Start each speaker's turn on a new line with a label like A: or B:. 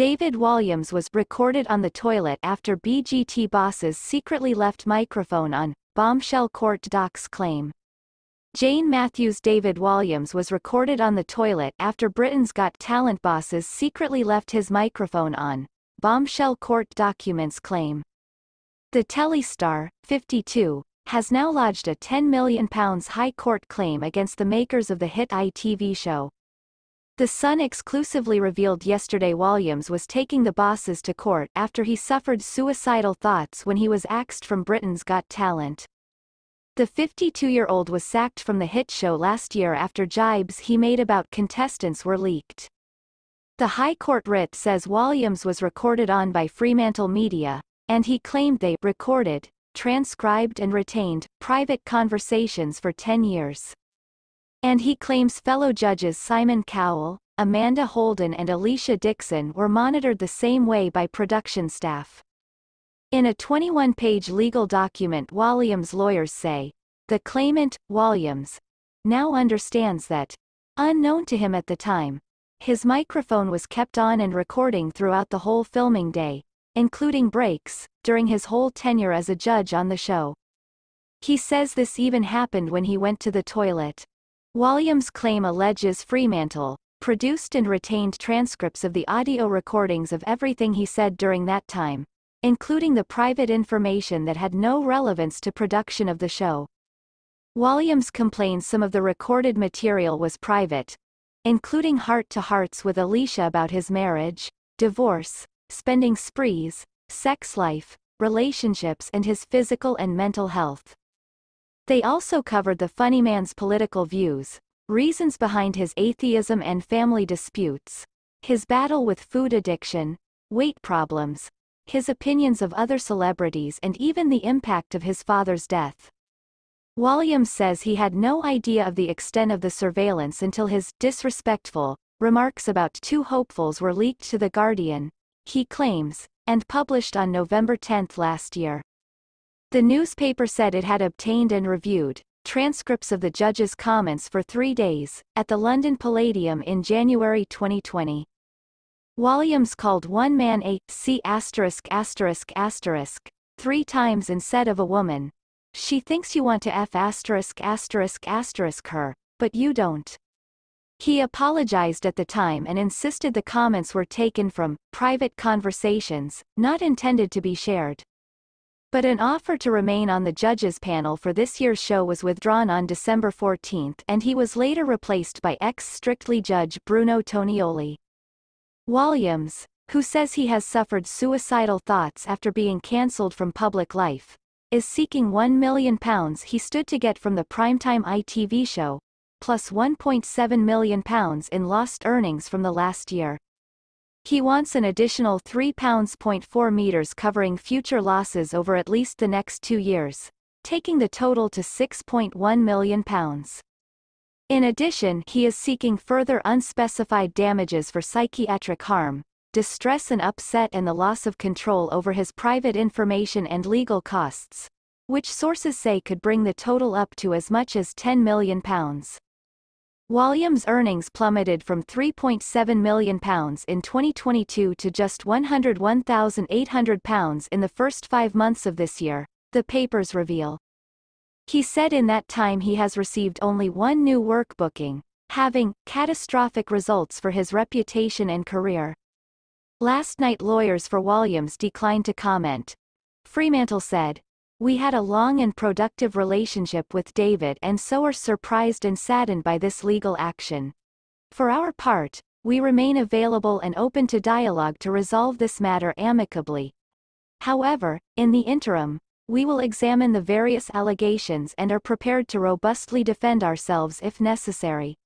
A: David Walliams was recorded on the toilet after BGT bosses secretly left microphone on, bombshell court docs claim. Jane Matthews' David Walliams was recorded on the toilet after Britain's Got Talent bosses secretly left his microphone on, bombshell court documents claim. The telly star, 52, has now lodged a £10 million High Court claim against the makers of the hit ITV show. The Sun exclusively revealed yesterday Walliams was taking the bosses to court after he suffered suicidal thoughts when he was axed from Britain's Got Talent. The 52-year-old was sacked from the hit show last year after jibes he made about contestants were leaked. The High Court writ says Walliams was recorded on by Fremantle Media, and he claimed they recorded, transcribed and retained private conversations for 10 years. And he claims fellow judges Simon Cowell, Amanda Holden and Alicia Dixon were monitored the same way by production staff. In a 21-page legal document, Walliams' lawyers say, the claimant, Walliams, now understands that, unknown to him at the time, his microphone was kept on and recording throughout the whole filming day, including breaks, during his whole tenure as a judge on the show. He says this even happened when he went to the toilet. Walliams' claim alleges Fremantle produced and retained transcripts of the audio recordings of everything he said during that time, including the private information that had no relevance to production of the show. Walliams complains some of the recorded material was private, including heart-to-hearts with Alicia about his marriage, divorce, spending sprees, sex life, relationships and his physical and mental health. They also covered the funny man's political views, reasons behind his atheism and family disputes, his battle with food addiction, weight problems, his opinions of other celebrities and even the impact of his father's death. Walliams says he had no idea of the extent of the surveillance until his disrespectful remarks about two hopefuls were leaked to The Guardian, he claims, and published on November 10 last year. The newspaper said it had obtained and reviewed transcripts of the judge's comments for 3 days, at the London Palladium in January 2020. Walliams called one man a C****** 3 times instead of a woman. She thinks you want to F*** her, but you don't. He apologized at the time and insisted the comments were taken from private conversations, not intended to be shared. But an offer to remain on the judges' panel for this year's show was withdrawn on December 14 and he was later replaced by ex-Strictly judge Bruno Tonioli. Walliams, who says he has suffered suicidal thoughts after being cancelled from public life, is seeking £1 million he stood to get from the primetime ITV show, plus £1.7 million in lost earnings from the last year. He wants an additional £3.4 million covering future losses over at least the next 2 years, taking the total to £6.1 million. In addition, he is seeking further unspecified damages for psychiatric harm, distress and upset and the loss of control over his private information and legal costs, which sources say could bring the total up to as much as £10 million. Walliams' earnings plummeted from £3.7 million in 2022 to just £101,800 in the first 5 months of this year, the papers reveal. He said in that time he has received only one new work booking, having catastrophic results for his reputation and career. Last night lawyers for Walliams declined to comment. Fremantle said, "We had a long and productive relationship with David and so are surprised and saddened by this legal action. For our part, we remain available and open to dialogue to resolve this matter amicably. However, in the interim, we will examine the various allegations and are prepared to robustly defend ourselves if necessary."